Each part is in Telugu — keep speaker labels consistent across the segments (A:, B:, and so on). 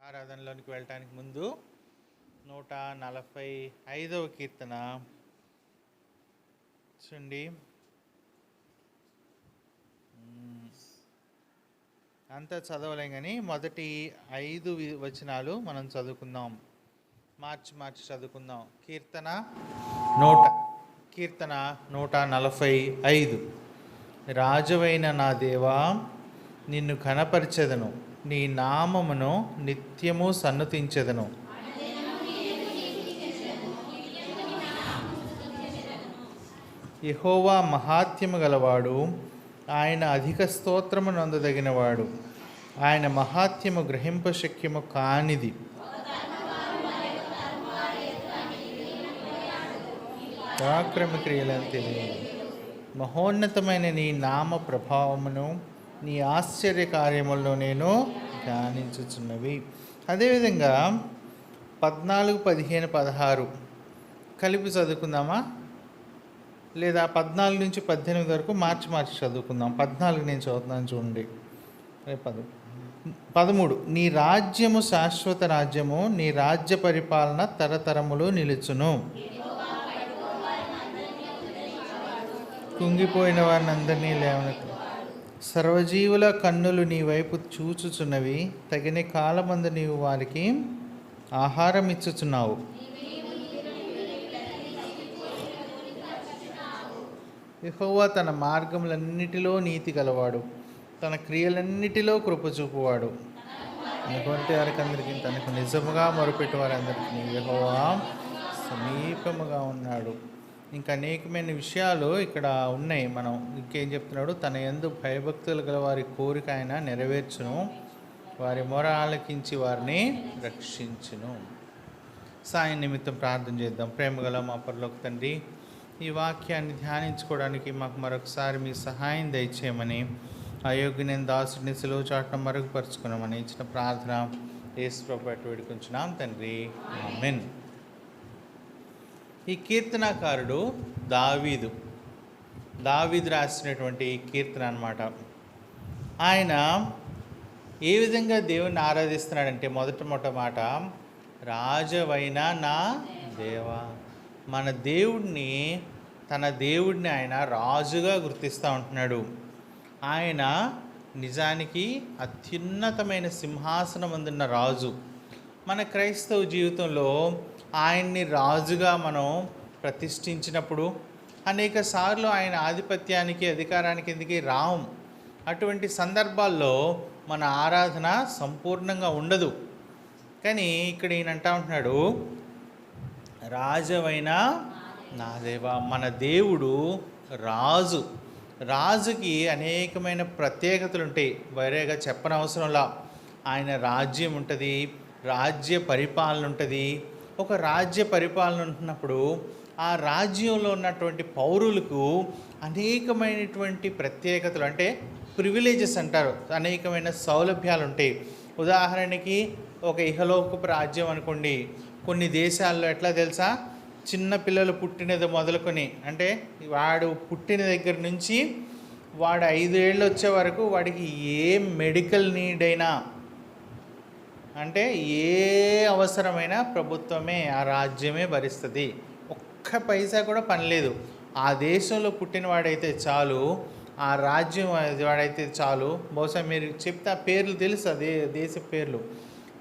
A: ఆరాధనలోనికి వెళ్ళటానికి ముందు 145వ కీర్తన చూడండి. అంతా చదవలేం కానీ మొదటి 5 వచనాలు మనం చదువుకుందాం. మార్చి చదువుకుందాం. కీర్తన 145. రాజువైన నా దేవా, నిన్ను ఘనపరచెదను, నీ నామమును నిత్యము సన్నుతించెదను. యెహోవా మహాత్యము గలవాడు, ఆయన అధిక స్తోత్రము నందదగినవాడు, ఆయన మహాత్యము గ్రహింపశక్యము కానిది. పరాక్రమ క్రియలను తెలియదు. మహోన్నతమైన నీ నామ ప్రభావమును, నీ ఆశ్చర్య కార్యములను నేను ధ్యానించుచున్నవి. అదేవిధంగా 14, 15, 16 కలిపి చదువుకుందామా? లేదా 14 నుంచి 18 వరకు మార్చి చదువుకుందాం. 14 నేను చదువుతున్నాను చూడండి. 13. నీ రాజ్యము శాశ్వత రాజ్యము, నీ రాజ్య పరిపాలన తరతరములు నిలుచును. కుంగిపోయిన వారిని అందరినీ లేవనెత్తు. సర్వజీవుల కన్నులు నీ వైపు చూచుచున్నవి, తగిన కాలమందు నీవు వారికి ఆహారం ఇచ్చుచున్నావు. యెహోవా తన మార్గములన్నిటిలో నీతి గలవాడు, తన క్రియలన్నిటిలో కృప చూపువాడు. అనుకుంటే వారికందరికీ, తనకు నిజముగా మొరుపెట్టు వారందరికీ యెహోవా సమీపముగా ఉన్నాడు. ఇంకా అనేకమైన విషయాలు ఇక్కడ ఉన్నాయి. మనం ఇంకేం చెప్తున్నాడు? తన యందు భయభక్తులు గల వారి కోరిక ఆయన నెరవేర్చును, వారి మొర ఆలకించి వారిని రక్షించును. సాయం నిమిత్తం ప్రార్థన చేద్దాం. ప్రేమగల మా పరలోక తండ్రి, ఈ వాక్యాన్ని ధ్యానించుకోవడానికి మాకు మరొకసారి మీ సహాయం దయచేయమని, అయోగ్యమైన దాసుడిని సిలువ చాటున మరుగుపరుచుకున్నామని ఇచ్చిన ప్రార్థన యేసు ప్రభువుతో వేడుకుంటున్నాం తండ్రి, ఆమేన్. ఈ కీర్తనాకారుడు దావీదు రాసినటువంటి కీర్తన అన్నమాట. ఆయన ఏ విధంగా దేవుణ్ణి ఆరాధిస్తున్నాడంటే, మొదట మాట, రాజవైన నా దేవా. మన దేవుడిని, తన దేవుడిని ఆయన రాజుగా గుర్తిస్తూ ఉంటున్నాడు. ఆయన నిజానికి అత్యున్నతమైన సింహాసనం అందున్న రాజు. మన క్రైస్తవ జీవితంలో ఆయన్ని రాజుగా మనం ప్రతిష్ఠించినప్పుడు అనేక సార్లు ఆయన ఆధిపత్యానికి, అధికారానికి ఎందుకు రాం. అటువంటి సందర్భాల్లో మన ఆరాధన సంపూర్ణంగా ఉండదు. కానీ ఇక్కడ ఈయన అంటా ఉంటున్నాడు, రాజవైన నా దేవా. మన దేవుడు రాజు. రాజుకి అనేకమైన ప్రత్యేకతలు ఉంటాయి, వేరేగా చెప్పనవసరంలా. ఆయన రాజ్యం ఉంటుంది, రాజ్య పరిపాలన ఉంటుంది. ఒక రాజ్య పరిపాలన ఉంటున్నప్పుడు ఆ రాజ్యంలో ఉన్నటువంటి పౌరులకు అనేకమైనటువంటి ప్రత్యేకతలు, అంటే ప్రివిలేజెస్ అంటారు, అనేకమైన సౌలభ్యాలు ఉంటాయి. ఉదాహరణకి ఒక ఇహలోకపు రాజ్యం అనుకోండి. కొన్ని దేశాల్లో ఎట్లా తెలుసా, చిన్న పిల్లలు పుట్టినది మొదలుకొని, అంటే వాడు పుట్టిన దగ్గర నుంచి వాడు 5 ఏళ్ళు వచ్చే వరకు వాడికి ఏ మెడికల్ నీడ్ అయినా, అంటే ఏ అవసరమైనా ప్రభుత్వమే, ఆ రాజ్యమే భరిస్తుంది. ఒక్క పైసా కూడా పనిలేదు. ఆ దేశంలో పుట్టిన వాడైతే చాలు, ఆ రాజ్యం వాడైతే చాలు. బహుశా మీరు చెప్తే ఆ పేర్లు తెలుసు, అదే దేశ పేర్లు,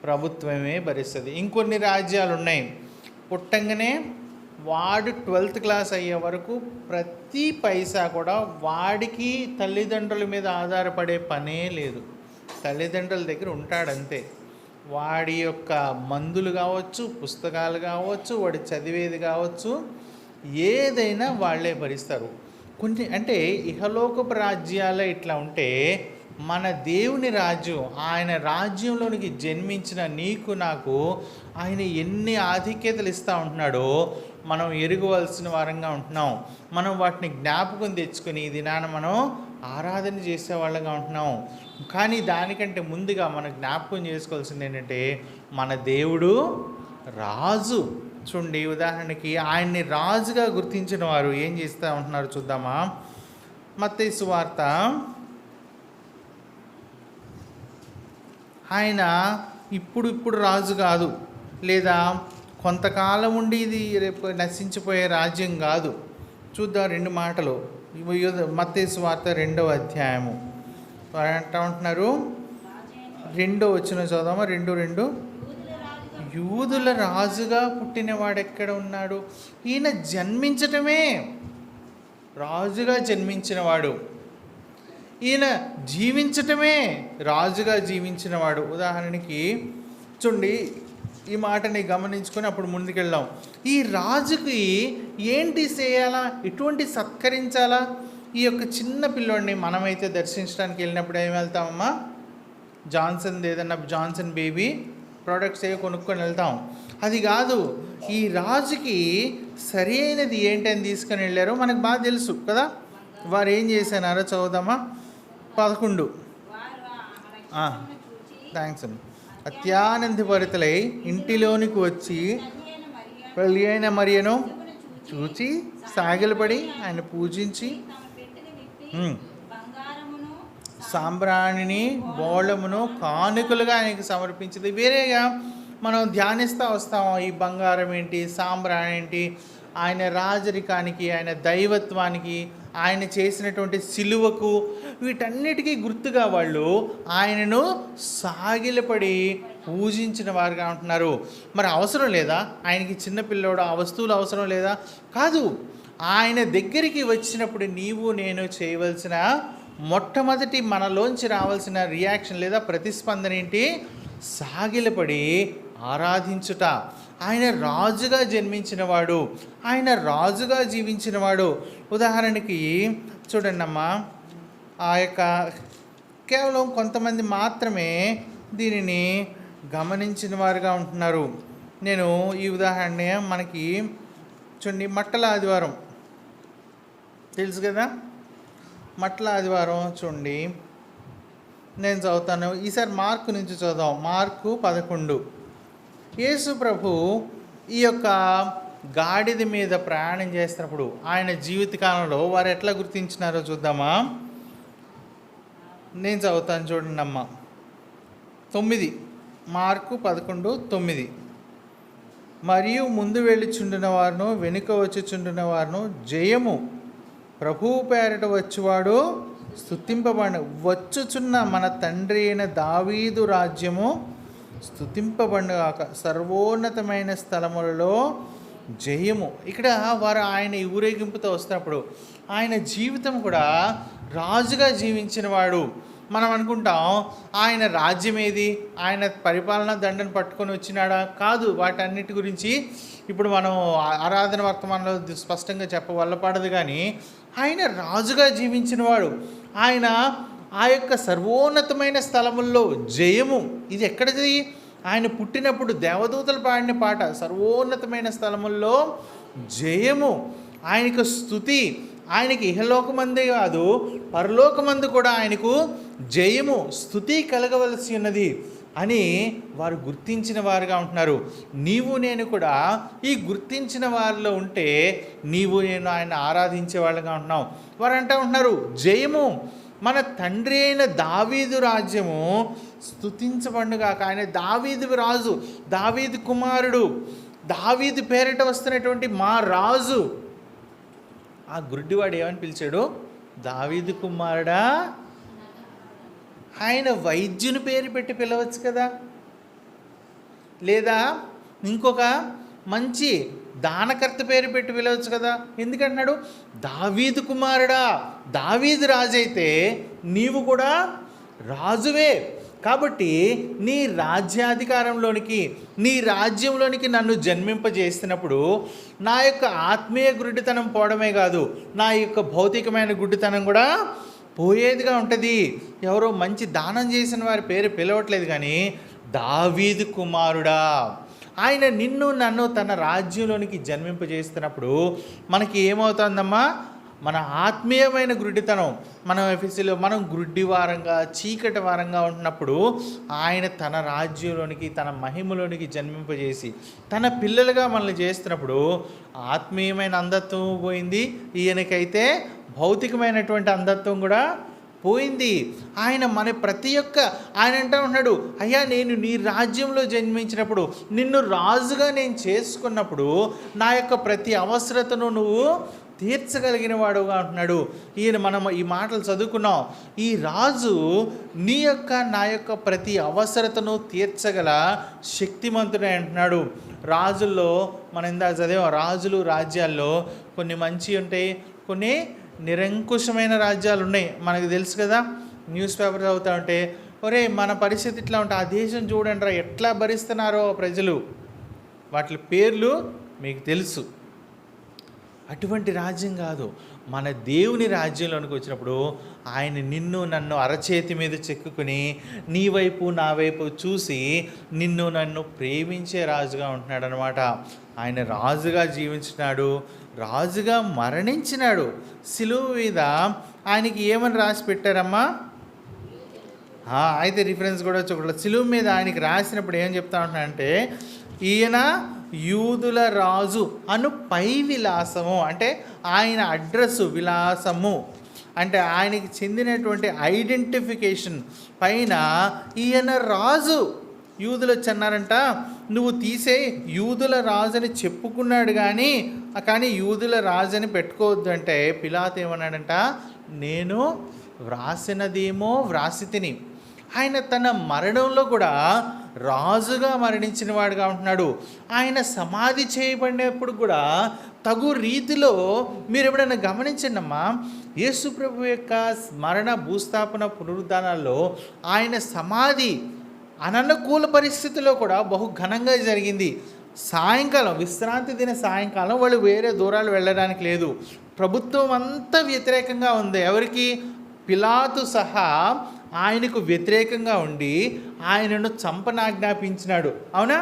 A: ప్రభుత్వమే భరిస్తుంది. ఇంకొన్ని రాజ్యాలు ఉన్నాయి, పుట్టంగానే వాడు 12th క్లాస్ అయ్యే వరకు ప్రతి పైసా కూడా వాడికి తల్లిదండ్రుల మీద ఆధారపడే పనే లేదు. తల్లిదండ్రుల దగ్గర ఉంటాడంతే. వాడి యొక్క మందులు కావచ్చు, పుస్తకాలు కావచ్చు, వాడి చదివేది కావచ్చు, ఏదైనా వాళ్ళే భరిస్తారు. కొన్ని అంటే ఇహలోకపు రాజ్యాలే ఇట్లా ఉంటే, మన దేవుని రాజ్యం, ఆయన రాజ్యంలోనికి జన్మించిన నీకు నాకు ఆయన ఎన్ని ఆధిక్యతలు ఇస్తూ ఉంటున్నాడో మనం ఎరుగవలసిన వారంగా ఉంటున్నాం. మనం వాటిని జ్ఞాపకం తెచ్చుకొని ఈ దినాన మనం ఆరాధన చేసేవాళ్ళగా ఉంటున్నాం. కానీ దానికంటే ముందుగా మనం జ్ఞాపకం చేసుకోవాల్సింది ఏంటంటే, మన దేవుడు రాజు. చూడండి, ఉదాహరణకి ఆయన్ని రాజుగా గుర్తించిన వారు ఏం చేస్తూ ఉంటున్నారు చూద్దామా? మత్తయి సువార్త, ఆయన ఇప్పుడు రాజు కాదు, లేదా కొంతకాలం ఉండి ఇది రేపు నశించిపోయే రాజ్యం కాదు. చూద్దాం 2 మాటలు. మత్తయి సువార్త 2వ అధ్యాయము అంటూ ఉంటున్నారు. 2వ వచనం చదుదామా. 2:2 యూదుల రాజుగా పుట్టినవాడు ఎక్కడ ఉన్నాడు? ఈయన జన్మించటమే రాజుగా జన్మించినవాడు, ఈయన జీవించటమే రాజుగా జీవించినవాడు. ఉదాహరణకి చూడండి, ఈ మాటని గమనించుకొని అప్పుడు ముందుకెళ్దాం. ఈ రాజుకి ఏంటి చేయాలా, ఎటువంటి సత్కరించాలా? ఈ యొక్క చిన్న పిల్లోడిని మనమైతే దర్శించడానికి వెళ్ళినప్పుడు ఏమి వెళ్తామమ్మా, జాన్సన్ బేబీ ప్రోడక్ట్స్ ఏవి కొనుక్కొని వెళ్తాం. అది కాదు, ఈ రాజుకి సరి అయినది ఏంటని తీసుకొని వెళ్ళారో మనకు బాగా తెలుసు కదా. వారు ఏం చేశారో చదువుదామా. 11 థ్యాంక్స్ అండి. అత్యానందభరితులై ఇంటిలోనికి వచ్చి పెళ్ళి అయిన మరియను చూచి సాగిలపడి ఆయన పూజించి సాంబ్రాణిని బోళమును కానుకలుగా ఆయనకు సమర్పించింది. వేరేగా మనం ధ్యానిస్తూ వస్తాం. ఈ బంగారం ఏంటి, సాంబ్రాణి ఏంటి, ఆయన రాజరికానికి, ఆయన దైవత్వానికి, ఆయన చేసినటువంటి సిలువకు, వీటన్నిటికీ గుర్తుగా వాళ్ళు ఆయనను సాగిలపడి పూజించిన వారుగా ఉంటున్నారు. మరి అవసరం లేదా ఆయనకి? చిన్నపిల్లోడు ఆ వస్తువులు అవసరం లేదా? కాదు. ఆయన దగ్గరికి వచ్చినప్పుడు నీవు నేను చేయవలసిన మొట్టమొదటి మనలోంచి రావాల్సిన రియాక్షన్ లేదా ప్రతిస్పందన ఏంటి? సాగిలపడి ఆరాధించుట. ఆయన రాజుగా జన్మించినవాడు, ఆయన రాజుగా జీవించినవాడు. ఉదాహరణకి చూడండి అమ్మా, ఆ యొక్క కేవలం కొంతమంది మాత్రమే దీనిని గమనించిన వారుగా ఉంటున్నారు. నేను ఈ ఉదాహరణ మనకి చూడండి, మట్టల ఆదివారం తెలుసు కదా. మట్టల ఆదివారం చూడండి, నేను చదువుతాను. ఈసారి మార్కు నుంచి చదువుదాం. మార్కు 11. యేసు ప్రభు ఈ యొక్క గాడిద మీద ప్రయాణం చేస్తున్నప్పుడు ఆయన జీవితకాలంలో వారు ఎట్లా గుర్తించినారో చూద్దామా. నేను చదువుతాను చూడండి అమ్మ. 9 మార్కు 11:9. మరియు ముందు వెళ్ళిచుండిన వారును వెనుక వచ్చుచుండిన వారును జయము ప్రభువు పేరట వచ్చువాడు స్తుతింపబడి వచ్చుచున్న మన తండ్రి అయిన దావీదు రాజ్యము స్తుతింపబడుగాక, సర్వోన్నతమైన స్థలములలో జయము. ఇక్కడ వారు ఆయన ఊరేగింపుతో వస్తున్నప్పుడు ఆయన జీవితం కూడా రాజుగా జీవించిన వాడు. మనం అనుకుంటాం ఆయన రాజ్యం ఏది, ఆయన పరిపాలన దండను పట్టుకొని వచ్చినాడా? కాదు. వాటన్నిటి గురించి ఇప్పుడు మనం ఆరాధన వర్తమానంలో స్పష్టంగా చెప్పవల్లపడదు. కానీ ఆయన రాజుగా జీవించినవాడు. ఆయన ఆ యొక్క సర్వోన్నతమైన స్థలముల్లో జయము. ఇది ఎక్కడిది? ఆయన పుట్టినప్పుడు దేవదూతలు పాడిన పాట. సర్వోన్నతమైన స్థలముల్లో జయము, ఆయనకు స్తుతి. ఆయనకి ఇహలోకమందే కాదు పరలోకమందు కూడా ఆయనకు జయము, స్తుతి కలగవలసి ఉన్నది అని వారు గుర్తించిన వారుగా ఉంటున్నారు. నీవు నేను కూడా ఈ గుర్తించిన వారిలో ఉంటే నీవు నేను ఆయన ఆరాధించే వాళ్ళగా ఉంటున్నాం. వారు అంటూ ఉంటున్నారు జయము మన తండ్రి అయిన దావీదు రాజ్యము స్తుతించబడుగాక. ఆయన దావీదు రాజు, దావీదు కుమారుడు, దావీదు పేరిట వస్తున్నటువంటి మా రాజు. ఆ గుడ్డివాడు ఏమని పిలిచాడు? దావీదు కుమారుడా. ఆయన వైద్యుని పేరు పెట్టి పిలవచ్చు కదా, లేదా ఇంకొక మంచి దానకర్త పేరు పెట్టి పిలవచ్చు కదా. ఎందుకంటున్నాడు దావీదు కుమారుడా. దావీదు రాజు అయితే నీవు కూడా రాజువే. కాబట్టి నీ రాజ్యాధికారంలోనికి, నీ రాజ్యంలోనికి నన్ను జన్మింపజేస్తున్నప్పుడు నా యొక్క ఆత్మీయ గుడ్డితనం పోవడమే కాదు, నా యొక్క భౌతికమైన గుడ్డితనం కూడా పోయేదిగా ఉంటుంది. ఎవరో మంచి దానం చేసిన వారి పేరు పిలవట్లేదు, కానీ దావీదు కుమారుడా. ఆయన నిన్ను నన్ను తన రాజ్యంలోనికి జన్మింపజేస్తున్నప్పుడు మనకి ఏమవుతుందమ్మా? మన ఆత్మీయమైన గుడ్డితనం, మనం ఎఫ్ఎస్సీలో మనం గుడ్డి వారంగా చీకటి వారంగా ఉంటున్నప్పుడు ఆయన తన రాజ్యంలోనికి తన మహిమలోనికి జన్మింపజేసి తన పిల్లలుగా మనల్ని చేస్తున్నప్పుడు ఆత్మీయమైన అంధత్వం పోయింది. ఈయనకైతే భౌతికమైనటువంటి అంధత్వం కూడా పోయింది. ఆయన మన ప్రతి ఒక్క ఆయన అంటూ ఉన్నాడు, అయ్యా నేను నీ రాజ్యంలో జన్మించినప్పుడు, నిన్ను రాజుగా నేను చేసుకున్నప్పుడు నా యొక్క ప్రతి అవసరతను నువ్వు తీర్చగలిగిన వాడుగా అంటున్నాడు. మనం ఈ మాటలు చదువుకున్నాం. ఈ రాజు నీ యొక్క నా యొక్క ప్రతి అవసరతను తీర్చగల శక్తిమంతుడే అంటున్నాడు. రాజుల్లో మనం ఇందాక చదివాం, రాజులు రాజ్యాల్లో కొన్ని మంచి ఉంటాయి, కొన్ని నిరంకుశమైన రాజ్యాలు ఉన్నాయి. మనకు తెలుసు కదా, న్యూస్ పేపర్ చదువుతూ ఉంటే ఒరే మన పరిస్థితి ఇట్లా ఉంటే ఆ దేశం చూడండి రా ఎట్లా భరిస్తున్నారో ప్రజలు, వాటి పేర్లు మీకు తెలుసు. అటువంటి రాజ్యం కాదు, మన దేవుని రాజ్యంలోనికి వచ్చినప్పుడు ఆయన నిన్ను నన్ను అరచేతి మీద చెక్కుని నీ వైపు నా వైపు చూసి నిన్ను నన్ను ప్రేమించే రాజుగా ఉంటున్నాడు అనమాట. ఆయన రాజుగా జీవించినాడు, రాజుగా మరణించినాడు. సిలువ మీద ఆయనకి ఏమని రాసి పెట్టారమ్మా? అయితే రిఫరెన్స్ కూడా చూడాలి. సిలువ మీద ఆయనకి రాసినప్పుడు ఏం చెప్తా ఉంటున్నాడంటే, ఈయన యూదుల రాజు అను పై విలాసము, అంటే ఆయన అడ్రస్సు విలాసము అంటే ఆయనకి చెందినటువంటి ఐడెంటిఫికేషన్ పైన ఈయన రాజు. యూదులు వచ్చన్నారంట, నువ్వు తీసే యూదుల రాజు అని చెప్పుకున్నాడు కానీ యూదుల రాజు అని పెట్టుకోవద్దు అంటే పిలాతు ఏమన్నాడంట, నేను వ్రాసినదేమో వ్రాసి తిని. ఆయన తన మరణంలో కూడా రాజుగా మరణించిన వాడుగా ఉంటున్నాడు. ఆయన సమాధి చేయబడినప్పుడు కూడా తగు రీతిలో మీరు ఎప్పుడైనా గమనించండి అమ్మా, యేసు ప్రభు యొక్క మరణ భూస్థాపన పునరుద్ధానాల్లో ఆయన సమాధి అననుకూల పరిస్థితిలో కూడా బహు ఘనంగా జరిగింది. సాయంకాలం విశ్రాంతి దిన సాయంకాలం వాళ్ళు వేరే దూరాలు వెళ్ళడానికి లేదు. ప్రభుత్వం అంతా వ్యతిరేకంగా ఉంది. ఎవరికి? పిలాతు సహా ఆయనకు వ్యతిరేకంగా ఉండి ఆయనను చంపనాజ్ఞాపించినాడు. అవునా?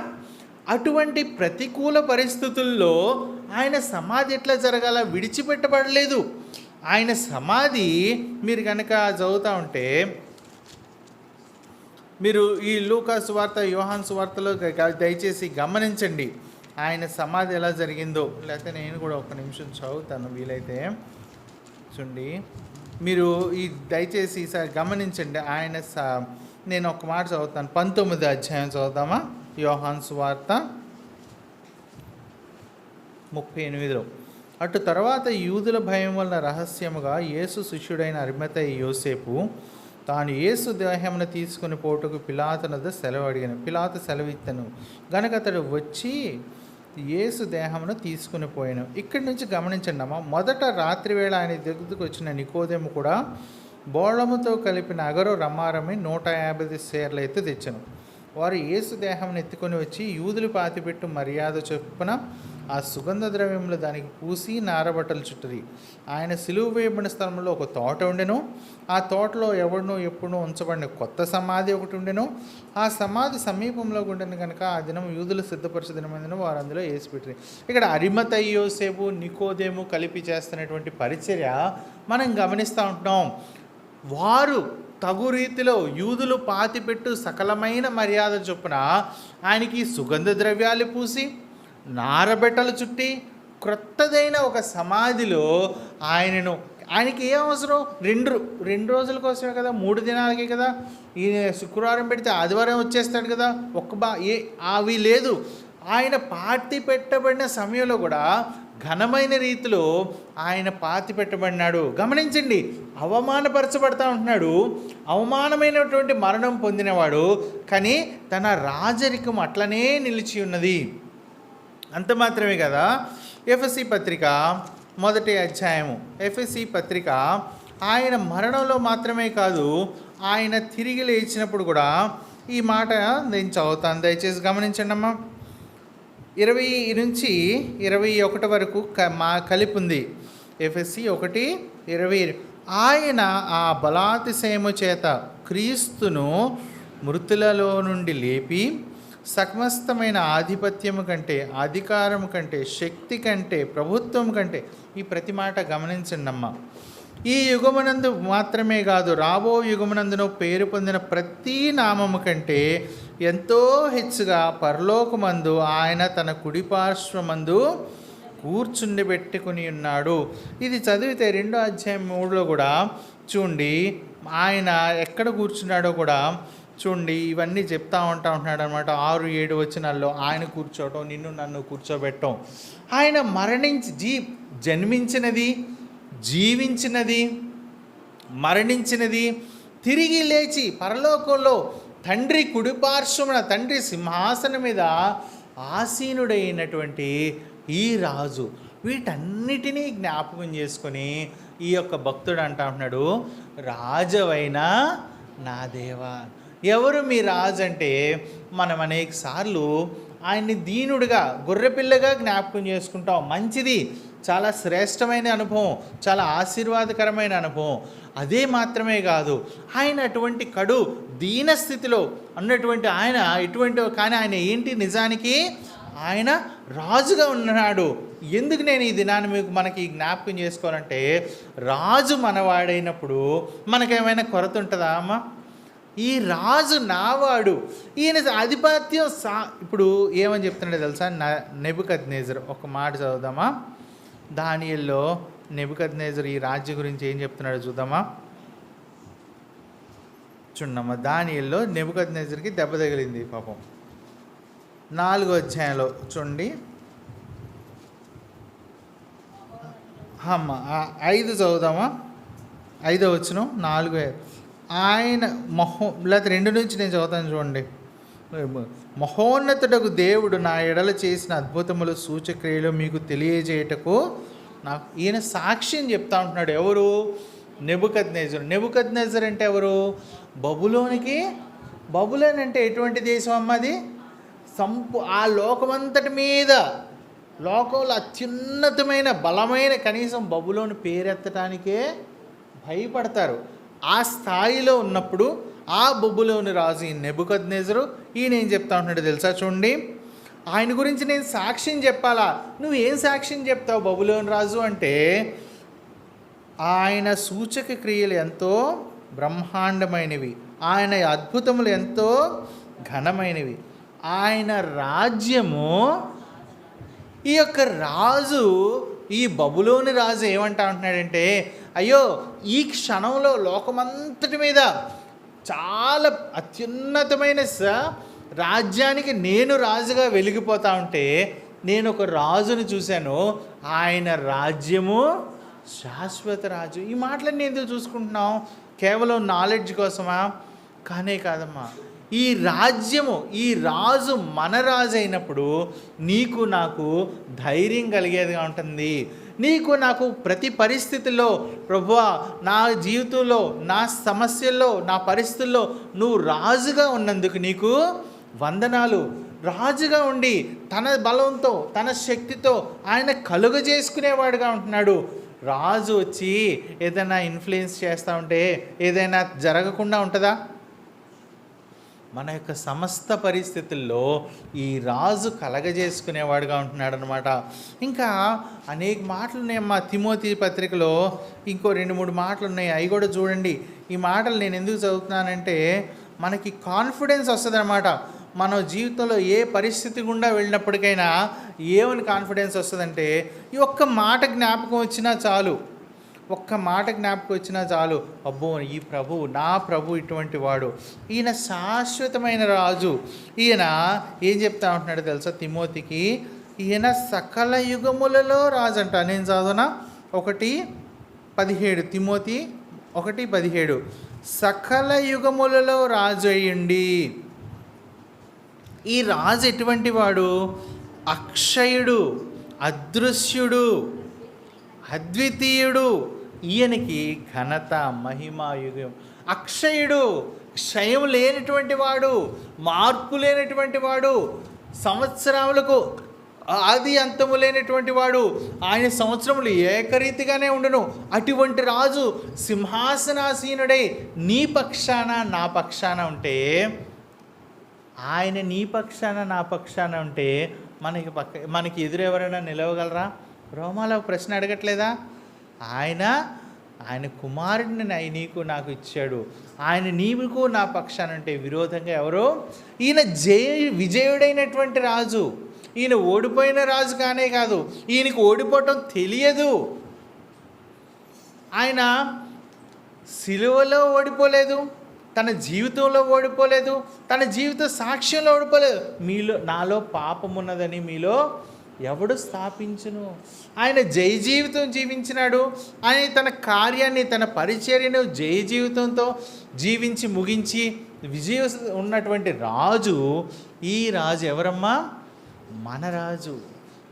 A: అటువంటి ప్రతికూల పరిస్థితుల్లో ఆయన సమాధి ఎట్లా జరగాల? విడిచిపెట్టబడలేదు. ఆయన సమాధి మీరు కనుక చదువుతూ ఉంటే, మీరు ఈ లూకా సువార్త యోహాను సువార్తలో దయచేసి గమనించండి ఆయన సమాధి ఎలా జరిగిందో. లేకపోతే నేను కూడా ఒక నిమిషం చదువుతాను వీలైతే. చూడండి, మీరు ఈ దయచేసి ఈసారి గమనించండి. ఆయన నేను ఒక మాట చదువుతాను. 19వ అధ్యాయం చదువుతామా? యోహాను సువార్త 38లో. అటు తర్వాత యూదుల భయం వలన రహస్యముగా యేసు శిష్యుడైన అరిమతయి యోసేపు తాను యేసు దేహమును తీసుకుని పోటుకు పిలాతునద్ద సెలవు అడిగాను. పిలాతు సెలవిత్తను గనక అతడు వచ్చి యేసు దేహమును తీసుకుని పోయాను. ఇక్కడి నుంచి గమనించండి అమ్మా. మొదట రాత్రివేళ ఆయన దగ్గరకు వచ్చిన నికోదేము కూడా బోళముతో కలిపిన అగరు రమ్మారమి 150 సేర్ల ఎత్తు తెచ్చను. వారు యేసు దేహమును ఎత్తుకొని వచ్చి యూదులు పాతిపెట్టు మర్యాద చొప్పున ఆ సుగంధ ద్రవ్యములు దానికి పూసి నారబట్టలు చుట్టది. ఆయన సిలువ వేయబడిన స్థలంలో ఒక తోట ఉండెను. ఆ తోటలో ఎవడునూ ఎప్పుడూ ఉంచబడిన కొత్త సమాధి ఒకటి ఉండెను. ఆ సమాధి సమీపంలో ఉండెను కనుక ఆ దినం యూదులు సిద్ధపరిచే దినమైందని వారు అందులో వేసి పెట్టింది. ఇక్కడ అరిమతయి యోసేపు నికోదేము కలిపి చేస్తున్నటువంటి పరిచర్య మనం గమనిస్తూ ఉంటున్నాం. వారు తగు రీతిలో యూదులు పాతిపెట్టు సకలమైన మర్యాద చొప్పున ఆయనకి సుగంధ ద్రవ్యాలు పూసి నారబెట్టలు చుట్టి క్రొత్తదైన ఒక సమాధిలో ఆయనకి ఏం అవసరం? రెండు రోజుల కోసమే కదా, 3 దినాలకే కదా. ఈ శుక్రవారం పెడితే ఆదివారం వచ్చేస్తాడు కదా. అవి లేదు. ఆయన పాతి పెట్టబడిన సమయంలో కూడా ఘనమైన రీతిలో ఆయన పాతి పెట్టబడినాడు. గమనించండి, అవమానపరచబడతా ఉంటున్నాడు. అవమానమైనటువంటి మరణం పొందినవాడు, కానీ తన రాజరికం అట్లనే నిలిచి ఉన్నది. అంత మాత్రమే కదా, ఎఫెసీ పత్రిక 1వ అధ్యాయము, ఎఫెసీ పత్రిక ఆయన మరణంలో మాత్రమే కాదు, ఆయన తిరిగి లేచినప్పుడు కూడా ఈ మాట నేను చదువుతాను, దయచేసి గమనించండి అమ్మా. 20 నుంచి 21 వరకు కలిపి ఉంది. ఎఫెసీ 1:20. ఆయన ఆ బలాతిశయము చేత క్రీస్తును మృతులలో నుండి లేపి సమస్తమైన ఆధిపత్యము కంటే, అధికారము కంటే, శక్తి కంటే, ప్రభుత్వం కంటే, ఈ ప్రతి మాట గమనించండి అమ్మ. ఈ యుగమునందు మాత్రమే కాదు, రాబో యుగమునందును పేరు పొందిన ప్రతి నామము కంటే ఎంతో హెచ్చుగా పరలోకమందు ఆయన తన కుడిపార్శ్వమందు కూర్చుండబెట్టుకుని ఉన్నాడు. ఇది చదివితే 2వ అధ్యాయం 3లో కూడా చూడండి, ఆయన ఎక్కడ కూర్చున్నాడో కూడా చూడండి, ఇవన్నీ చెప్తా ఉంటున్నాడు అనమాట. 6-7 వచనాల్లో ఆయన కూర్చోవటం, నిన్ను నన్ను కూర్చోబెట్టం, ఆయన జన్మించినది, జీవించినది, మరణించినది, తిరిగి లేచి పరలోకంలో తండ్రి కుడిపార్శ్వమున తండ్రి సింహాసనం మీద ఆసీనుడైనటువంటి ఈ రాజు, వీటన్నిటినీ జ్ఞాపకం చేసుకొని ఈ యొక్క భక్తుడు అంటున్నాడు, రాజవైన నా దేవా. ఎవరు మీ రాజు అంటే, మనం అనేక సార్లు ఆయన్ని దీనుడిగా, గొర్రెపిల్లగా జ్ఞాపకం చేసుకుంటాం. మంచిది, చాలా శ్రేష్టమైన అనుభవం, చాలా ఆశీర్వాదకరమైన అనుభవం. అదే మాత్రమే కాదు, ఆయన అటువంటి కడు దీన స్థితిలో ఉన్నటువంటి ఆయన ఎటువంటి, కానీ ఆయన ఏంటి, నిజానికి ఆయన రాజుగా ఉన్నాడు. ఎందుకు నేను ఈ దినాన్ని మనకి జ్ఞాపకం చేసుకోవాలంటే, రాజు మనవాడైనప్పుడు మనకేమైనా కొరత ఉంటుందా అమ్మ? ఈ రాజు నావాడు, ఈయన ఆధిపత్యం ఇప్పుడు ఏమని చెప్తున్నాడో తెలుసా? నెబుకద్నెజరు. ఒక మాట చదువుదామా? దానియేలులో నెబుకద్నెజరు ఈ రాజ్యం గురించి ఏం చెప్తున్నాడో చూద్దామా? చూడమ్మా, దానియేలులో నెబుకద్నెజరుకి దెబ్బ తగిలింది పాపం. 4వ అధ్యాయంలో చూడండి, 5 చదువుదామా? 5వ వచనం, 4 ఆయన లేకపోతే 2 నుంచి నేను చదువుతాను చూడండి. మహోన్నతుడకు దేవుడు నా ఎడల చేసిన అద్భుతములు సూచక్రియలు మీకు తెలియజేయటకు నాకు ఈయన సాక్ష్యం చెప్తా ఉంటున్నాడు. ఎవరు? నెబుకద్నెజరు. నెబుకద్నెజరు అంటే ఎవరు? బబులోన్ అంటే ఎటువంటి దేశం అమ్మది? ఆ లోకమంతటి మీద, లోకంలో అత్యున్నతమైన బలమైన, కనీసం బబులోను పేరెత్తడానికే భయపడతారు. ఆ స్థాయిలో ఉన్నప్పుడు ఆ బబులోను రాజు ఈ నెబుకద్నెజరు, ఈయన ఏం చెప్తా ఉంటున్నాడు తెలుసా? చూడండి, ఆయన గురించి నేను సాక్ష్యం చెప్పాలా? నువ్వు ఏం సాక్ష్యం చెప్తావు బబులోను రాజు అంటే, ఆయన సూచక క్రియలు ఎంతో బ్రహ్మాండమైనవి, ఆయన అద్భుతములు ఎంతో ఘనమైనవి, ఆయన రాజ్యము. ఈ యొక్క రాజు, ఈ బబులోని రాజు ఏమంటా ఉంటున్నాడంటే, అయ్యో ఈ క్షణంలో లోకమంతటి మీద చాలా అత్యున్నతమైన రాజ్యానికి నేను రాజుగా వెలిగిపోతా ఉంటే, నేను ఒక రాజుని చూశాను, ఆయన రాజ్యము శాశ్వత రాజు. ఈ మాటలన్నీ ఎందుకు చూసుకుంటున్నాం? కేవలం నాలెడ్జ్ కోసమా? కానే కాదమ్మా. ఈ రాజ్యము, ఈ రాజు మన రాజు అయినప్పుడు నీకు నాకు ధైర్యం కలిగేదిగా ఉంటుంది. నీకు నాకు ప్రతి పరిస్థితుల్లో, ప్రభువా నా జీవితంలో, నా సమస్యల్లో, నా పరిస్థితుల్లో నువ్వు రాజుగా ఉన్నందుకు నీకు వందనాలు. రాజుగా ఉండి తన బలంతో, తన శక్తితో ఆయన కలుగజేసుకునేవాడుగా ఉంటున్నాడు. రాజు వచ్చి ఏదైనా ఇన్ఫ్లుయెన్స్ చేస్తూ ఉంటే ఏదైనా జరగకుండా ఉంటుందా? మన యొక్క సమస్త పరిస్థితుల్లో ఈ రాజు కలగజేసుకునేవాడుగా ఉంటున్నాడు అనమాట. ఇంకా అనేక మాటలు ఉన్నాయమ్మా తిమోతి పత్రికలో, ఇంకో 2-3 మాటలు ఉన్నాయి, అవి కూడా చూడండి. ఈ మాటలు నేను ఎందుకు చదువుతున్నానంటే, మనకి కాన్ఫిడెన్స్ వస్తుంది అనమాట. మన జీవితంలో ఏ పరిస్థితి గుండా వెళ్ళినప్పటికైనా ఏమని కాన్ఫిడెన్స్ వస్తుందంటే, ఈ ఒక్క మాట జ్ఞాపకం వచ్చినా చాలు, అబ్బో ఈ ప్రభు, నా ప్రభు ఇటువంటి వాడు, ఈయన శాశ్వతమైన రాజు. ఈయన ఏం చెప్తా ఉంటున్నాడు తెలుసా తిమోతికి? ఈయన సకల యుగములలో రాజు అంట. నేను చదువునా 1:17, తిమోతి 1:17, సకల యుగములలో రాజు అయ్యండి. ఈ రాజు ఎటువంటి వాడు? అక్షయుడు, అదృశ్యుడు, అద్వితీయుడు. ఈయనకి ఘనత, మహిమ, యుగం. అక్షయుడు, క్షయం లేనటువంటి వాడు, మార్పు లేనటువంటి వాడు, సంవత్సరములకు ఆది అంతము లేనటువంటి వాడు, ఆయన సంవత్సరములు ఏకరీతిగానే ఉండును. అటువంటి రాజు సింహాసనాసీనుడై నీ పక్షాన నా పక్షాన ఉంటే, ఆయన నీ పక్షాన నా పక్షాన ఉంటే మనకి ఎదురు ఎవరైనా నిలవగలరా? రోమాలో ప్రశ్న అడగట్లేదా? ఆయన కుమారుడిని నీకు నాకు ఇచ్చాడు, ఆయన నీకు నా పక్షాన ఉంటే విరోధంగా ఎవరో? ఈయన విజయుడైనటువంటి రాజు, ఈయన ఓడిపోయిన రాజు కానే కాదు, ఈయనకు ఓడిపోవటం తెలియదు. ఆయన సిలువలో ఓడిపోలేదు, తన జీవితంలో ఓడిపోలేదు, తన జీవిత సాక్ష్యంలో ఓడిపోలేదు. మీలో నాలో పాపం ఉన్నదని మీలో ఎవడు స్థాపించును? ఆయన జయ జీవితం జీవించినాడు. ఆయన తన కార్యాన్ని, తన పరిచర్యను జయ జీవితంతో జీవించి ముగించి విజయ ఉన్నటువంటి రాజు. ఈ రాజు ఎవరమ్మా? మన రాజు.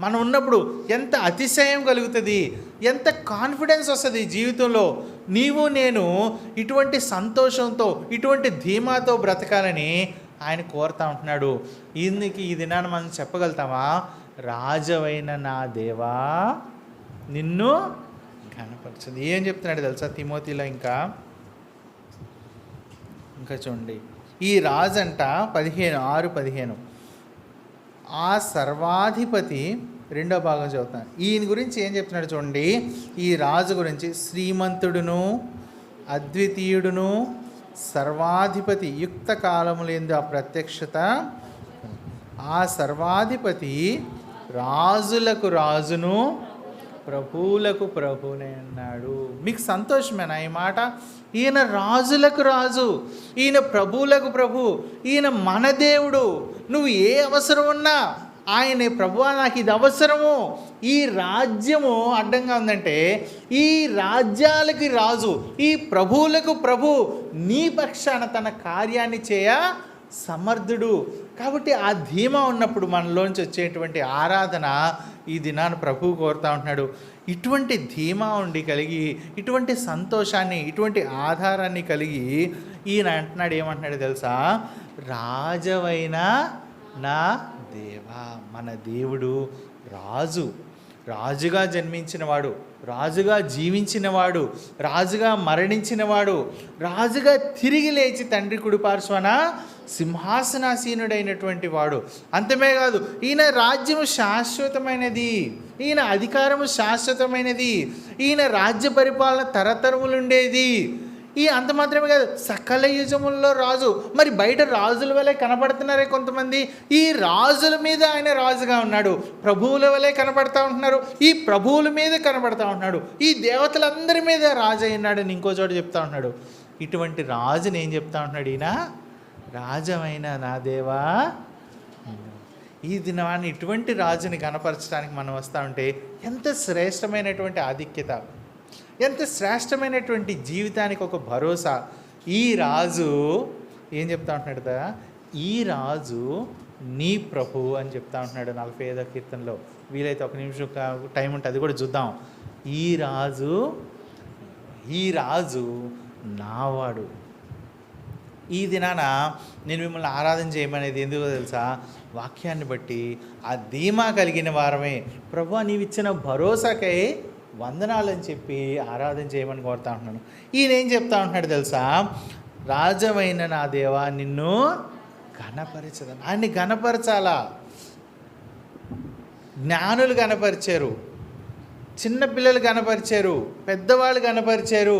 A: మనం ఉన్నప్పుడు ఎంత అతిశయం కలుగుతుంది, ఎంత కాన్ఫిడెన్స్ వస్తుంది జీవితంలో. నీవు నేను ఇటువంటి సంతోషంతో, ఇటువంటి ధీమాతో బ్రతకాలని ఆయన కోరుతా ఉంటున్నాడు. ఈ దినాన్ని మనం చెప్పగలుగుతామా? రాజవైన నా దేవా నిన్ను ఘనపరచును. ఏం చెప్తున్నాడు తెలుసా తిమోతిలో? ఇంకా చూడండి, ఈ రాజంట 6:15 ఆ సర్వాధిపతి, రెండో భాగం చదువుతాను. ఈయన గురించి ఏం చెప్తున్నాడు చూడండి. ఈ రాజు గురించి, శ్రీమంతుడును అద్వితీయుడును సర్వాధిపతి, యుక్త కాలములందు ఆ ప్రత్యక్షత. ఆ సర్వాధిపతి రాజులకు రాజును ప్రభువులకు ప్రభునే అన్నాడు. మీకు సంతోషమేనా ఈ మాట? ఈయన రాజులకు రాజు, ఈయన ప్రభువులకు ప్రభు, ఈయన మన దేవుడు. నువ్వు ఏ అవసరం ఉన్నా ఆయనే, ప్రభువా నాకు ఇది అవసరము. ఈ రాజ్యము అడ్డంగా ఉందంటే ఈ రాజ్యాలకి రాజు, ఈ ప్రభువులకు ప్రభు నీ పక్షాన తన కార్యాన్ని చేయ సమర్థుడు. కాబట్టి ఆ ధీమా ఉన్నప్పుడు మనలోంచి వచ్చేటువంటి ఆరాధన ఈ దినాన్ని ప్రభువు కోరుతూ ఉంటున్నాడు. ఇటువంటి ధీమా కలిగి, ఇటువంటి సంతోషాన్ని, ఇటువంటి ఆధారాన్ని కలిగి ఈయన అంటున్నాడు. ఏమంటున్నాడు తెలుసా? రాజవైన నా దేవా. మన దేవుడు రాజు, రాజుగా జన్మించినవాడు, రాజుగా జీవించినవాడు, రాజుగా మరణించినవాడు, రాజుగా తిరిగి లేచి తండ్రి కుడిపార్శ్వన సింహాసనాసీనుడైనటువంటి వాడు. అంతమే కాదు, ఈయన రాజ్యము శాశ్వతమైనది, ఈయన అధికారము శాశ్వతమైనది, ఈయన రాజ్య పరిపాలన తరతరములుండేది. అంత మాత్రమే కాదు, సకల యుజముల్లో రాజు. మరి బయట రాజుల వలె కనపడుతున్నారే కొంతమంది, ఈ రాజుల మీద ఆయన రాజుగా ఉన్నాడు. ప్రభువుల వలె కనపడతా ఉంటున్నారు, ఈ ప్రభువుల మీద కనపడతా ఉంటున్నాడు. ఈ దేవతలందరి మీద రాజు అయినాడని ఇంకో చోట చెప్తా ఉంటున్నాడు. ఇటువంటి రాజుని ఏం చెప్తా ఉంటున్నాడు ఈయన? రాజమైన నా దేవా. ఈ దినాన్ని ఇటువంటి రాజుని కనపరచడానికి మనం వస్తూ ఉంటే ఎంత శ్రేష్టమైనటువంటి ఆధిక్యత, ఎంత శ్రేష్టమైనటువంటి జీవితానికి ఒక భరోసా. ఈ రాజు ఏం చెప్తా ఉంటున్నాడు కదా? ఈ రాజు నీ ప్రభు అని చెప్తా ఉంటున్నాడు 45వ కీర్తనలో. వీలైతే ఒక నిమిషం టైం ఉంటే అది కూడా చూద్దాం. ఈ రాజు నావాడు. ఈ దినాన నేను మిమ్మల్ని ఆరాధన చేయమనేది ఎందుకో తెలుసా? వాక్యాన్ని బట్టి ఆ ధీమా కలిగిన వారమే. ప్రభువా నీవు ఇచ్చిన భరోసాకై వందనాలని చెప్పి ఆరాధన చేయమని కోరుతా ఉంటున్నాను. ఈయన ఏం చెప్తా ఉంటున్నాడు తెలుసా? రాజమైన నా దేవా నిన్ను ఘనపరచదని. ఆయన్ని ఘనపరచాలా? జ్ఞానులు కనపరిచారు, చిన్నపిల్లలు కనపరిచారు, పెద్దవాళ్ళు కనపరిచారు,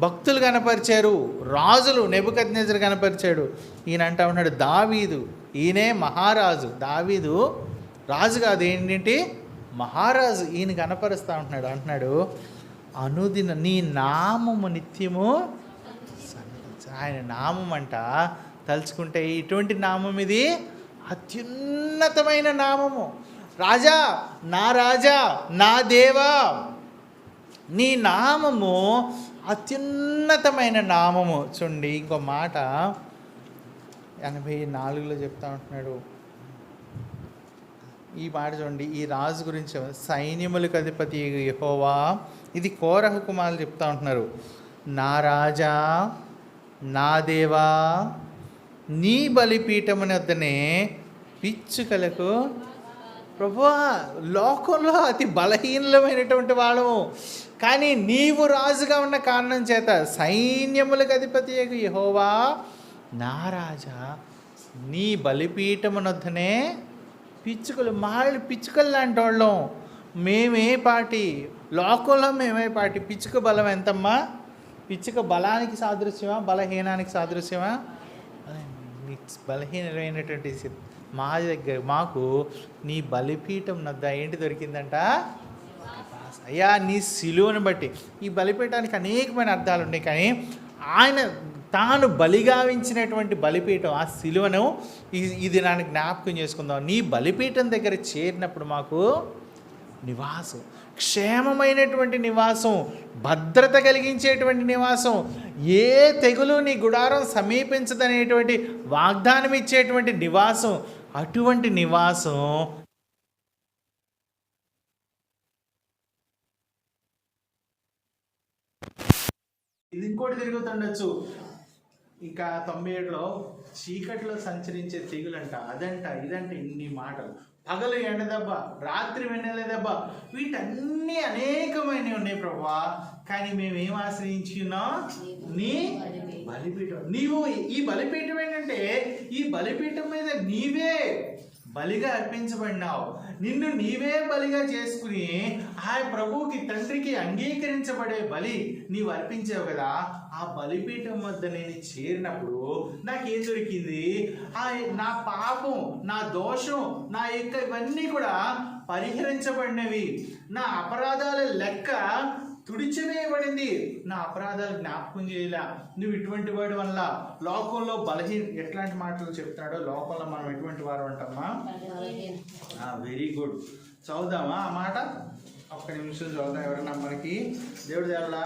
A: భక్తులు కనపరిచారు, రాజులు నెబుకద్నెజరు కనపరిచాడు. ఈయన అంటా ఉన్నాడు దావీదు, ఈయనే మహారాజు. దావీదు రాజు కాదు, ఏంటి మహారాజు. ఈయన కనపరుస్తూ ఉంటున్నాడు. అంటున్నాడు అనుదిన నీ నామము నిత్యము. ఆయన నామం అంట తలుచుకుంటే ఇటువంటి నామం ఇది అత్యున్నతమైన నామము. రాజా, నా దేవా, నీ నామము అత్యున్నతమైన నామము. చూడండి ఇంకో మాట 84లో చెప్తా ఉంటున్నాడు. ఈ మాట చూడండి, ఈ రాజు గురించి సైన్యములకు అధిపతి యెహోవా. ఇది కోరహు కుమారులు చెప్తా ఉంటున్నారు. నా రాజా, నా దేవా, నీ బలిపీఠమున వద్దనే పిచ్చుకలకు. ప్రభువా లోకంలో అతి బలహీనమైనటువంటి వాళ్ళము, కానీ నీవు రాజుగా ఉన్న కారణం చేత సైన్యములకు అధిపతి యెహోవా నా రాజా, నీ బలిపీఠమునొద్దనే పిచ్చుకలు. మాళ్ళు పిచ్చుకలు లాంటి వాళ్ళం మేమే పాటి, లోకంలో మేమే పాటి. పిచ్చుక బలం ఎంతమ్మా? పిచ్చుక బలానికి సాదృశ్యమా, బలహీనానికి సాదృశ్యమా? బలహీనమైనటువంటి మాకు నీ బలిపీఠం నద్ద ఏంటి దొరికిందంట? అయ్యా నీ సిలువను బట్టి. ఈ బలిపీఠానికి అనేకమైన అర్థాలు ఉన్నాయి, కానీ ఆయన తాను బలిగావించినటువంటి బలిపీఠం ఆ సిలువను ఇది నన్ను జ్ఞాపకం చేసుకుందాం. నీ బలిపీఠం దగ్గర చేరినప్పుడు మాకు నివాసం, క్షేమమైనటువంటి నివాసం, భద్రత కలిగించేటువంటి నివాసం, ఏ తెగులు నీ గుడారం సమీపించదనేటువంటి వాగ్దానం ఇచ్చేటువంటి నివాసం, అటువంటి నివాసం ఇది. ఇంకోటి తిరుగుతుండొచ్చు. ఇంకా 97లో చీకటిలో సంచరించే తెగులంట, అదంట, ఇదంట, ఇన్ని మాటలు. పగలు ఎండ దెబ్బ, రాత్రి వెన్నెల దెబ్బ, వీటన్నీ అనేకమైనవి ఉన్నాయి ప్రభువా. కానీ మేమేం ఆశ్రయించుకున్నాం? నీ బలిపీఠం. నీవు ఈ బలిపీఠం ఏంటంటే, ఈ బలిపీఠం మీద నీవే బలిగా అర్పించబడినావు. నిన్ను నీవే బలిగా చేసుకుని ఆ ప్రభువుకి, తండ్రికి అంగీకరించబడే బలి నీవు అర్పించావు కదా. ఆ బలిపీఠం వద్ద నేను చేరినప్పుడు నాకేం దొరికింది? నా పాపం, నా దోషం, నా యొక్క ఇవన్నీ కూడా పరిహరించబడినవి. నా అపరాధాల లెక్క తుడిచివేయబడింది. నా అపరాధాలు జ్ఞాపకం చేయలే. నువ్వు ఇటువంటి వాడి వల్ల లోకంలో ఎట్లాంటి మాటలు చెప్తున్నాడో, లోకంలో మనం ఎటువంటి వారు అంటామా? Very good. చదువుదామా ఆ మాట? ఒక్క నిమిషం చదువుదాం. ఎవరన్నా మనకి దేవుడి దేవుళ్ళ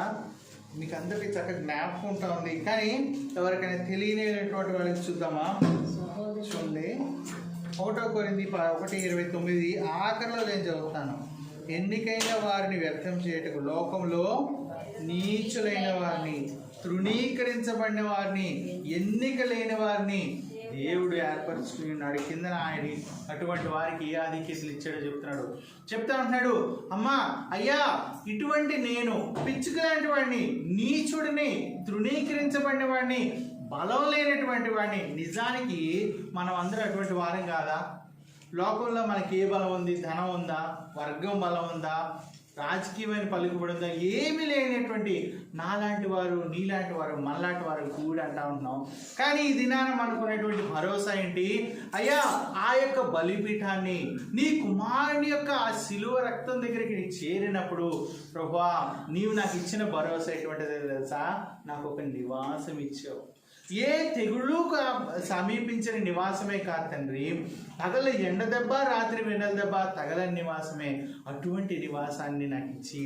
A: మీకు అందరికీ చక్కగా జ్ఞాపకం ఉంటా ఉంది, కానీ ఎవరికైనా తెలియనటువంటి వాళ్ళకి చూద్దామా? చూడండి, 1 కొరింథీ 1:29 ఆఖరిలో నేను చదువుతాను. ఎన్నికైన వారిని వ్యర్థం చేయటకు లోకంలో నీచులైన వారిని, తృణీకరించబడిన వారిని, ఎన్నిక లేని వారిని దేవుడు ఏర్పరచుకుని ఉన్నాడు. కింద ఆయన అటువంటి వారికి ఏ ఆధిక్యతలు ఇచ్చాడో చెప్తా ఉంటున్నాడు. అమ్మా అయ్యా, ఇటువంటి నేను పిచ్చుక లాంటి వాడిని, నీచుడిని, తృణీకరించబడిన వాడిని, బలం లేనటువంటి వాడిని. నిజానికి మనం అందరూ అటువంటి వారం కాదా? లోకంలో మనకి ఏ బలం ఉంది? ధనం ఉందా? వర్గం బలం ఉందా? రాజకీయమైన పలుకుబడి ఉందా? ఏమీ లేనటువంటి నాలాంటి వారు, నీలాంటి వారు, మనలాంటి వారు కూడా అంటా ఉంటున్నాం. కానీ ఈ దినాన మనకున్నటువంటి భరోసా ఏంటి? అయ్యా, ఆ యొక్క బలిపీఠాన్ని, నీ కుమారుని యొక్క ఆ శిలువ రక్తం దగ్గరికి చేరినప్పుడు ప్రభువా, నీవు నాకు ఇచ్చిన భరోసా ఎటువంటిదో తెలుసా? నాకు ఒక నివాసం ఇచ్చావు. ఏ తెగుళ్ళు సమీపించిన నివాసమే కాదు తండ్రి, పగలు ఎండ దెబ్బ, రాత్రి వెన్నెల దెబ్బ తగలని నివాసమే. అటువంటి నివాసాన్ని నాకు ఇచ్చి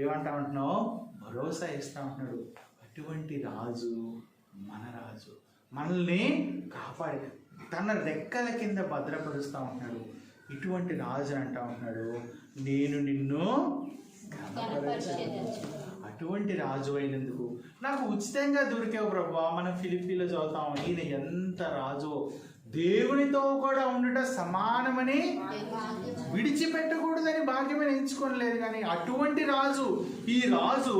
A: ఏమంటా ఉంటున్నావు? భరోసా ఇస్తా ఉంటున్నాడు. అటువంటి రాజు మన రాజు, మనల్ని కాపాడి తన రెక్కల కింద భద్రపరుస్తూ ఉంటున్నాడు. ఇటువంటి రాజు అంటా ఉంటున్నాడు, నేను నిన్ను అటువంటి రాజు అయినందుకు నాకు ఉచితంగా దొరికావు ప్రభువా. మనం ఫిలిప్పీలో చదువుతాం, ఈయన ఎంత రాజు, దేవునితో కూడా ఉండుట సమానమని విడిచిపెట్టకూడదని భాగ్యమని ఎంచుకోలేదు. కానీ అటువంటి రాజు, ఈ రాజు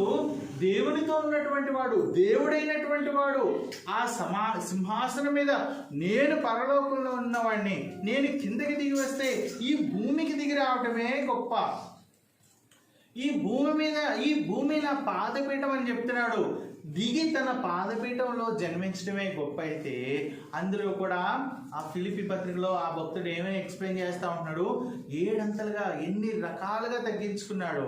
A: దేవునితో ఉన్నటువంటి వాడు, దేవుడైనటువంటి వాడు. ఆ సింహాసనం మీద నేను పరలోకంలో ఉన్నవాడిని, నేను కిందకి దిగి వస్తే ఈ భూమికి దిగి రావటమే గొప్ప. ఈ భూమి నా పాదపీఠం అని చెప్తున్నాడు. దిగి తన పాదపీఠంలో జన్మించడమే గొప్ప అయితే, అందులో కూడా ఆ ఫిలిప్పీ పత్రికలో ఆ భక్తుడు ఏమైనా ఎక్స్ప్లెయిన్ చేస్తూ ఉంటున్నాడు, 7 అంతలుగా ఎన్ని రకాలుగా తగ్గించుకున్నాడు.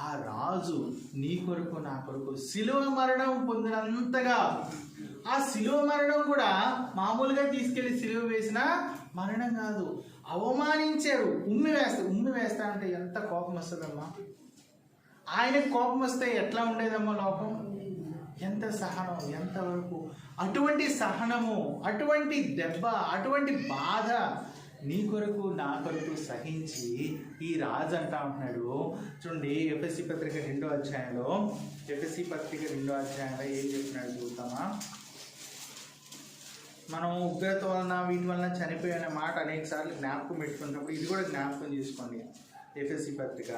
A: ఆ రాజు నీ కొరకు నా కొరకు శిలువ మరణం పొందినంతగా, ఆ శిలువ మరణం కూడా మామూలుగా తీసుకెళ్లి శిలువ వేసిన మరణం కాదు. అవమానించారు, ఉమ్మి వేస్తా అంటే ఎంత కోపం వస్తుందమ్మా. ఆయనకు కోపం వస్తే ఎట్లా ఉండేదమ్మా లోకం? ఎంత సహనం, ఎంతవరకు అటువంటి సహనము, అటువంటి దెబ్బ, అటువంటి బాధ నీ కొరకు నా కొరకు సహించి ఈ రాజు అంటా ఉంటున్నాడు. చూడండి, ఎఫెసీ పత్రిక 2వ అధ్యాయంలో ఏం చెప్తున్నాడు చూద్దామా? మనం ఉగ్రత వలన వీటి వలన చనిపోయిన మాట అనేక సార్లు జ్ఞాపకం పెట్టుకున్నప్పుడు ఇది కూడా జ్ఞాపకం చేసుకోండి. ఎఫెసీ పత్రిక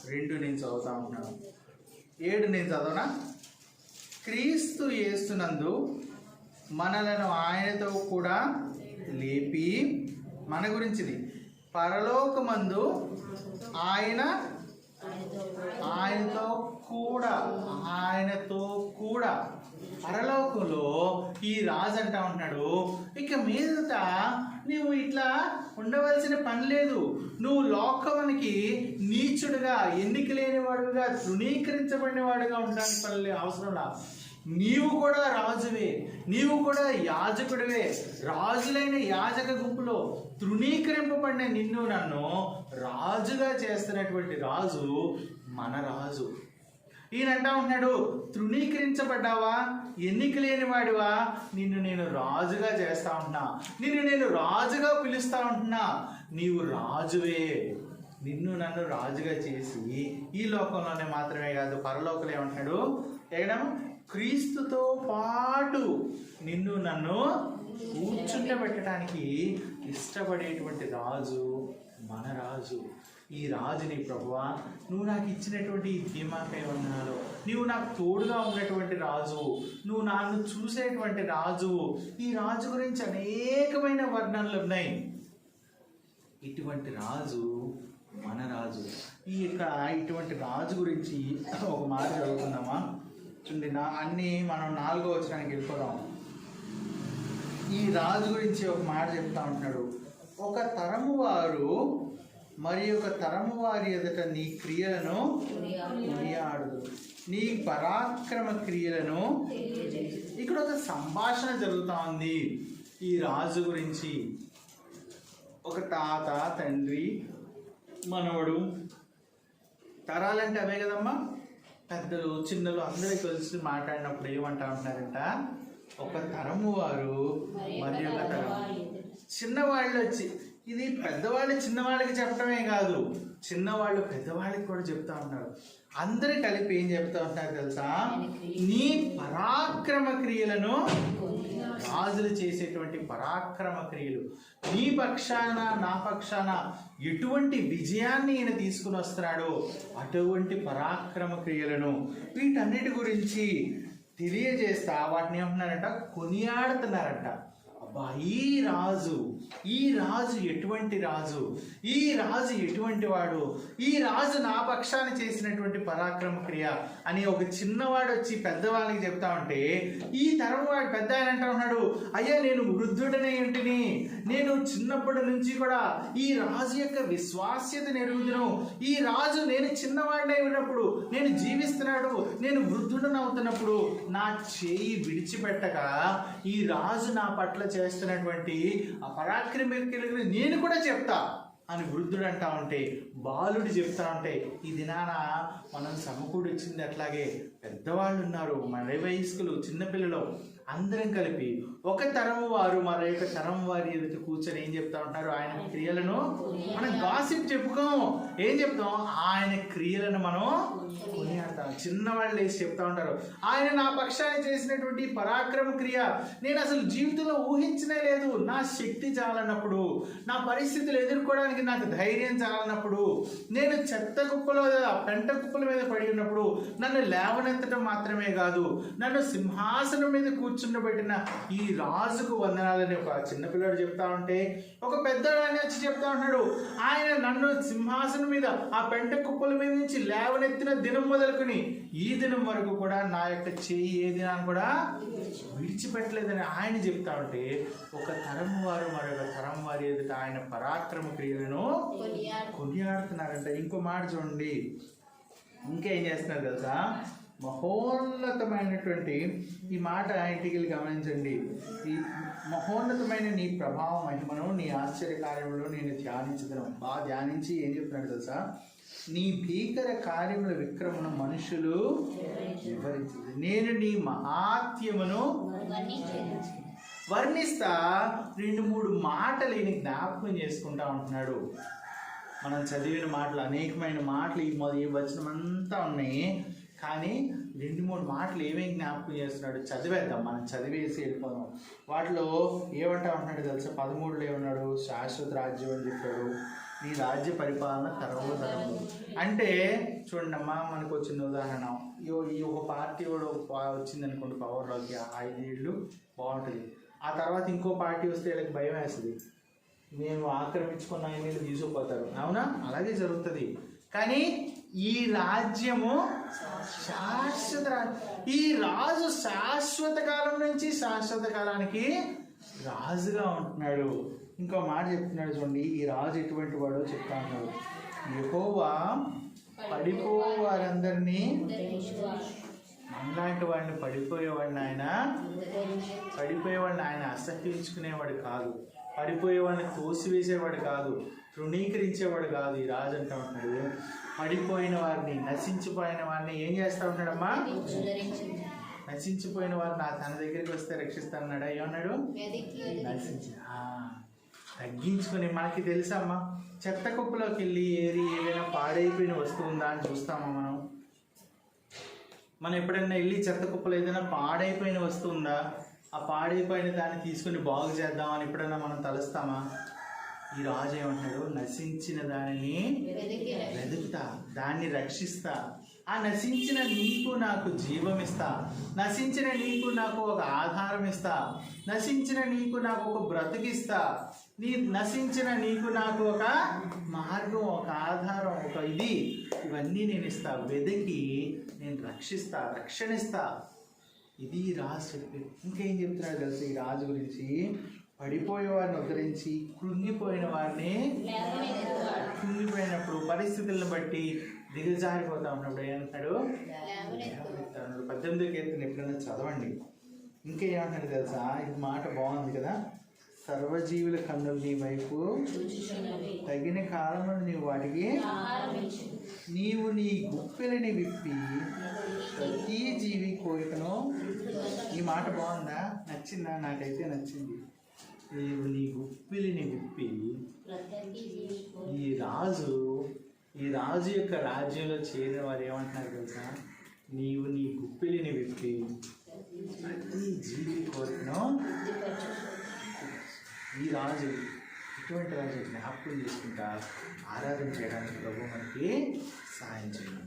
A: 2 నేను చదువుతా ఉంటున్నాను. 7 నేను చదవనా? క్రీస్తు యేసునందు మనలను ఆయనతో కూడా లేపి, మన గురించిది, పరలోకమందు ఆయనతో కూడా పరలోకంలో ఈ రాజు అంటా ఉంటున్నాడు, ఇక మీదట నువ్వు ఇట్లా ఉండవలసిన పని లేదు. నువ్వు లోకానికి నీచుడుగా, ఎన్నిక లేని వాడుగా, తృణీకరించబడిన వాడుగా ఉండడానికి పని అవసరంలా. నీవు కూడా రాజువే, నీవు కూడా యాజకుడివే. రాజులైన యాజక గుంపులో తృణీకరింపబడిన నిన్ను నన్ను రాజుగా చేస్తున్నటువంటి రాజు మన రాజు. ఈయన అంటా ఉంటున్నాడు, తృణీకరించబడ్డావా, ఎన్నిక లేని వాడివా, నిన్ను నేను రాజుగా చేస్తా ఉంటున్నా, నిన్ను నేను రాజుగా పిలుస్తా ఉంటున్నా. నీవు రాజువే. నిన్ను నన్ను రాజుగా చేసి ఈ లోకంలోనే మాత్రమే కాదు, పరలోకంలో ఏమంటున్నాడు, ఎక్కడ క్రీస్తుతో పాటు నిన్ను నన్ను కూర్చుండబెట్టడానికి ఇష్టపడేటువంటి రాజు మన రాజు. ఈ రాజుని ప్రభువా, నువ్వు నాకు ఇచ్చినటువంటి ఈ ధీమాకై వందనాలు. నువ్వు నాకు తోడుగా ఉన్నటువంటి రాజు, నువ్వు నన్ను చూసేటువంటి రాజు. ఈ రాజు గురించి అనేకమైన వర్ణనలు ఉన్నాయి. ఇటువంటి రాజు మన రాజు. ఇటువంటి రాజు గురించి ఒక మాట చదువుకుందామా? చూడండి, అన్నీ మనం 4వ వచనానికి వెళ్ళిపోదాం. ఈ రాజు గురించి ఒక మాట చెప్తా ఉంటున్నాడు. ఒక తరము వారు మరి ఒక తరము వారి ఎదుట నీ క్రియలను కొనియాడదు, నీ పరాక్రమ క్రియలను. ఇక్కడ ఒక సంభాషణ జరుగుతూ ఉంది ఈ రాజు గురించి. ఒక తాత, తండ్రి, మనవడు, తరాలంటే అవే కదమ్మా. పెద్దలు చిన్నలు అందరూ కలిసి మాట్లాడినప్పుడు ఏమంటా ఉంటారంట, ఒక తరము వారు మరి ఒక తరం. చిన్నవాళ్ళు వచ్చి, ఇది పెద్దవాళ్ళు చిన్నవాళ్ళకి చెప్పడమే కాదు, చిన్నవాళ్ళు పెద్దవాళ్ళకి కూడా చెప్తా ఉంటారు. అందరూ కలిపి ఏం చెప్తా ఉంటారు తెలుసా, నీ పరాక్రమ క్రియలను, రాజులు చేసేటువంటి పరాక్రమ క్రియలు, నీ పక్షాన నా పక్షాన ఎటువంటి విజయాన్ని ఈయన తీసుకుని వస్తున్నాడో అటువంటి పరాక్రమ క్రియలను, వీటన్నిటి గురించి తెలియజేస్తా వాటిని ఏమంటున్నారంట, కొనియాడుతున్నారంట. అబ్బా, ఈ రాజు ఎటువంటి రాజు, ఈ రాజు ఎటువంటి వాడు, ఈ రాజు నా పక్షాన్ని చేసినటువంటి పరాక్రమ క్రియ అని ఒక చిన్నవాడు వచ్చి పెద్దవాళ్ళకి చెప్తా ఉంటే, ఈ తరం వాడు పెద్ద ఆయన అంటా ఉన్నాడు, అయ్యా నేను వృద్ధుడనే ఇంటిని, నేను చిన్నప్పటి నుంచి కూడా ఈ రాజు యొక్క విశ్వాస్యతను ఎరుగుదును. ఈ రాజు నేను చిన్నవాడినై ఉన్నప్పుడు, నేను జీవిస్తున్నాడు, నేను వృద్ధుడని అవుతున్నప్పుడు నా చేయి విడిచిపెట్టక ఈ రాజు నా పట్ల చేస్తున్నటువంటి ఆ పరాక్రమ క్రియలు నేను కూడా చెప్తా అని వృద్ధుడు అంటా ఉంటే, బాలుడు చెప్తా ఉంటే, ఈ దినాన మనం సమకూడి వచ్చింది అట్లాగే పెద్దవాళ్ళు ఉన్నారు, మన వయస్కులు, చిన్నపిల్లలు అందరం కలిపి ఒక తరం వారు మరొక తరం వారి ఎదుట కూర్చొని ఏం చెప్తా ఉంటారు, ఆయన క్రియలను మనం గాసిప్ చెప్పుకోం, ఏం చెప్తాం, ఆయన క్రియలను మనం కొనియాడతాం. చిన్నవాళ్ళు వేసి చెప్తా ఉంటారు, ఆయన నా పక్షాన్ని చేసినటువంటి పరాక్రమ క్రియ నేను అసలు జీవితంలో ఊహించనే లేదు. నా శక్తి చాలన్నప్పుడు, నా పరిస్థితులు ఎదుర్కోవడానికి నాకు ధైర్యం చాలన్నప్పుడు, నేను చెత్త కుప్పలో పెంట కుప్పల మీద పడి ఉన్నప్పుడు నన్ను లేవనెత్తడం మాత్రమే కాదు, నన్ను సింహాసనం మీద కూర్చుండబెట్టిన ఈ రాజుకు వందనాలని ఒక చిన్నపిల్లడు చెప్తా ఉంటే, ఒక పెద్దవాడిని వచ్చి చెప్తా ఉన్నాడు, ఆయన నన్ను సింహాసనం మీద ఆ పెంట కుప్పల మీద నుంచి లేవనెత్తిన దినం మొదలుకొని ఈ దినం వరకు కూడా నా యొక్క చేయి ఏ దినాన్ని కూడా విడిచిపెట్టలేదని ఆయన చెప్తా ఉంటే, ఒక తరం వారు మరొక తరం వారి ఎదుట ఆయన పరాక్రమ క్రియలను కొనియాడుతున్నారంట. ఇంకో మాట చూడండి, ఇంకేం చేస్తున్నారు తెలుసా, మహోన్నతమైనటువంటి ఈ మాట ఇంటికి గమనించండి, ఈ మహోన్నతమైన నీ ప్రభావ మహిమను, నీ ఆశ్చర్యకార్యములు నేను ధ్యానించగలను. బాగా ధ్యానించి ఏం చెప్తున్నాడు తెలుసా, నీ భీకర కార్యముల విక్రమను మనుషులు వివరించదు, నేను నీ మహాత్యమును వర్ణిస్తా. 2-3 మాటలు ఈయన జ్ఞాపకం చేసుకుంటా ఉంటున్నాడు. మనం చదివిన మాటలు, అనేకమైన మాటలు ఈ వచనం అంతా ఉన్నాయి, కానీ 2-3 మాటలు ఏమేమి జ్ఞాపకం చేస్తున్నాడు చదివేద్దాం, మనం చదివేసి వెళ్ళిపోదాం. వాటిలో ఏమంటా ఉంటున్నాడు తెలుసా, 13లో ఏమన్నాడు, శాశ్వత రాజ్యం అని చెప్పాడు, నీ రాజ్య పరిపాలన తరము తరము. అంటే చూడండమ్మా, మనకు వచ్చిన ఉదాహరణ, ఈ ఒక పార్టీ కూడా వచ్చింది అనుకోండి పవర్లోకి, 5 ఏళ్ళు బాగుంటుంది, ఆ తర్వాత ఇంకో పార్టీ వస్తే వీళ్ళకి భయం వేస్తుంది, మేము ఆక్రమించుకున్న 5 ఏళ్ళు తీసుకుపోతారు, అవునా? అలాగే జరుగుతుంది. కానీ ఈ రాజ్యము శాశ్వత ఈ రాజు శాశ్వత కాలం నుంచి శాశ్వత కాలానికి రాజుగా ఉంటున్నాడు. ఇంకో మాట చెప్తున్నాడు చూడండి, ఈ రాజు ఎటువంటి వాడో చెప్తా ఉన్నాడు. యెహోవా పడిపోవు వారందరినీ, మనలాంటి వాడిని పడిపోయేవాడిని ఆయన అసహ్యించుకునేవాడు కాదు, పడిపోయేవాడిని తోసివేసేవాడు కాదు, తృణీకరించేవాడు కాదు. ఈ రాజు అంటా ఉంటాడు, పడిపోయిన వారిని, నశించిపోయిన వారిని ఏం చేస్తా ఉన్నాడమ్మా? నశించిపోయిన వారిని తన దగ్గరికి వస్తే రక్షిస్తానన్నాడు. ఏమన్నాడు? తగ్గించుకొని. మనకి తెలుసమ్మా, చెత్త కుప్పలోకి వెళ్ళి ఏదైనా పాడైపోయిన వస్తువు ఉందా అని చూస్తామా మనం ఎప్పుడైనా వెళ్ళి చెత్త కుప్పలో ఏదైనా పాడైపోయిన వస్తువు ఉందా, ఆ పాడైపోయిన దాన్ని తీసుకుని బాగు చేద్దామని ఎప్పుడైనా మనం తలుస్తామా? ఈ రాజు ఏమంటాడు? నశించిన దానిని వెతుకుతా, దాన్ని రక్షిస్తా, ఆ నశించిన నీకు నాకు జీవం ఇస్తా, నశించిన నీకు నాకు ఒక ఆధారం ఇస్తా, నశించిన నీకు నాకు ఒక బ్రతికిస్తా, నశించిన నీకు నాకు ఒక మార్గం, ఒక ఆధారం, ఒక ఇవన్నీ నేను ఇస్తా, వెతికి నేను రక్షిస్తా, రక్షణిస్తా. ఇది రాజు చెప్పి. ఇంకేం చెప్తున్నాడు తెలుసు ఈ రాజు గురించి? పడిపోయే వారిని ఉద్ధరించి, కృంగిపోయిన వారిని, కృంగిపోయినప్పుడు పరిస్థితులను బట్టి దిగజారిపోతా ఉన్నప్పుడు ఏమంటాడు? 18వ కీర్తన ఎప్పుడైనా చదవండి. ఇంకేమంటాడు తెలుసా? ఇది మాట బాగుంది కదా. సర్వజీవుల కన్నులు నీ వైపు తగిన కాలంలో నీవు వాటికి నీవు నీ గుప్పెలని విప్పి ప్రతి జీవి కోరికను. ఈ మాట బాగుందా? నచ్చిందా? నాకైతే నచ్చింది. నీవు నీ గుప్పిలిని విప్పి. ఈ రాజు యొక్క రాజ్యంలో చేరిన వారు ఏమంటున్నారు తెలుసా? నీవు నీ గుప్పిలిని విప్పి ప్రతి జీవి కోరికను. ఈ రాజు ఇటువంటి రాజు జ్ఞాపకం చేసుకుంటా ఆరాధన చేయడానికి ప్రభు మనకి సహాయం చేయండి.